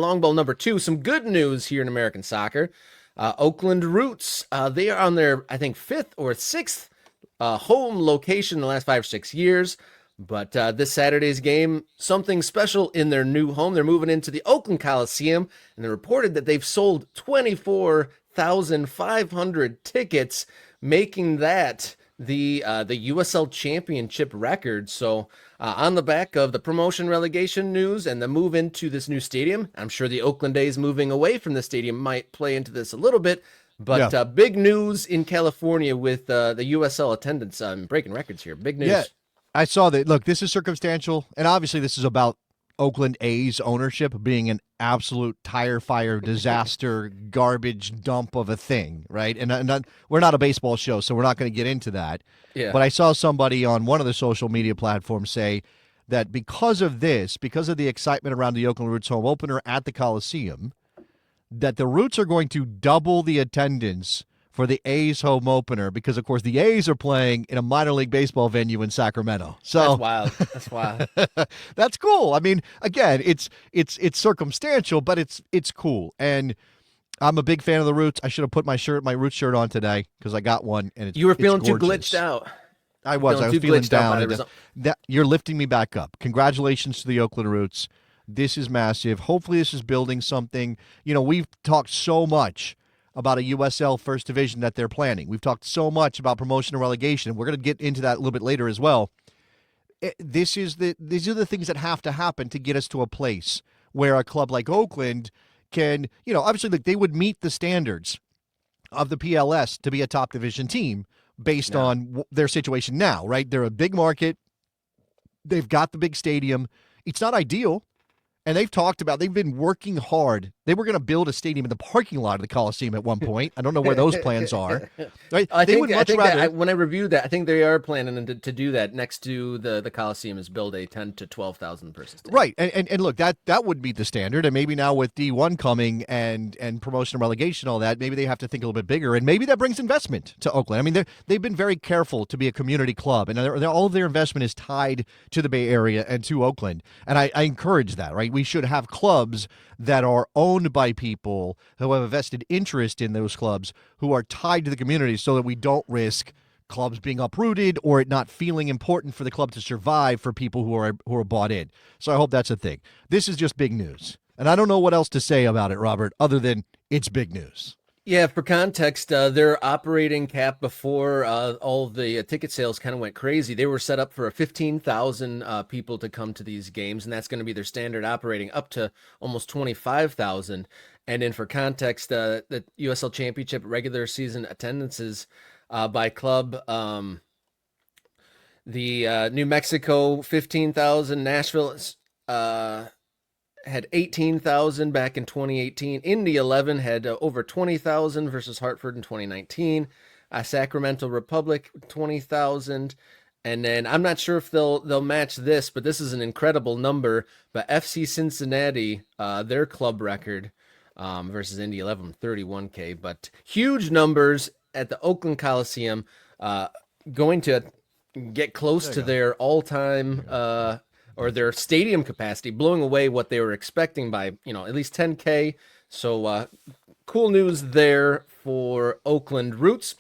Long ball number 2, some good news here in American soccer. Oakland Roots, they are on their, I think, 5th or 6th home location in the last 5 or 6 years. But this Saturday's game, something special in their new home. They're moving into the Oakland Coliseum, and they reported that they've sold 24,500 tickets, making that the USL Championship record. So on the back of the promotion relegation news and the move into this new stadium, I'm sure the Oakland A's moving away from the stadium might play into this a little bit. But big news in California with the USL attendance breaking records here. Big news. Yeah, I saw that. Look, this is circumstantial, and obviously this is about Oakland A's ownership being an absolute tire fire disaster, garbage dump of a thing, right? And we're not a baseball show, so we're not going to get into that. Yeah. But I saw somebody on one of the social media platforms say that because of this, because of the excitement around the Oakland Roots home opener at the Coliseum, that the Roots are going to double the attendance for the A's home opener because, of course, the A's are playing in a minor league baseball venue in Sacramento. So that's wild. That's wild. That's cool. I mean, again, it's circumstantial, but it's cool. And I'm a big fan of the Roots. I should have put my Roots shirt on today because I got one, and you were feeling too glitched out. I was feeling down. You're lifting me back up. Congratulations to the Oakland Roots. This is massive. Hopefully, this is building something. You know, we've talked so much about a USL First Division that they're planning. We've talked so much about promotion and relegation. We're going to get into that a little bit later as well. These are the things that have to happen to get us to a place where a club like Oakland can, obviously they would meet the standards of the PLS to be a top division team based on their situation now, right? They're a big market. They've got the big stadium. It's not ideal. And they've been working hard. They were going to build a stadium in the parking lot of the Coliseum at one point. I don't know where those plans are. Right? When I reviewed that, I think they are planning to do that next to the Coliseum is build a 10 to 12,000 person stadium. Right. And look, that would be the standard. And maybe now with D1 coming and promotion and relegation, all that, maybe they have to think a little bit bigger. And maybe that brings investment to Oakland. I mean, they've been very careful to be a community club. And all of their investment is tied to the Bay Area and to Oakland. And I encourage that, right? We should have clubs that are owned by people who have a vested interest in those clubs, who are tied to the community, so that we don't risk clubs being uprooted or it not feeling important for the club to survive for people who are bought in. So I hope that's a thing. This is just big news. And I don't know what else to say about it, Robert, other than it's big news. Yeah, for context, their operating cap before all the ticket sales kind of went crazy. They were set up for 15,000 people to come to these games, and that's going to be their standard operating up to almost 25,000. And then for context, the USL Championship regular season attendances by club, the New Mexico 15,000, Nashville had 18,000 back in 2018. Indy 11 had over 20,000 versus Hartford in 2019. Sacramento Republic 20,000, and then I'm not sure if they'll match this, but this is an incredible number. But FC Cincinnati, their club record versus Indy 11 31K, but huge numbers at the Oakland Coliseum, going to get close to their all-time or their stadium capacity, blowing away what they were expecting by, at least 10K. So cool news there for Oakland Roots.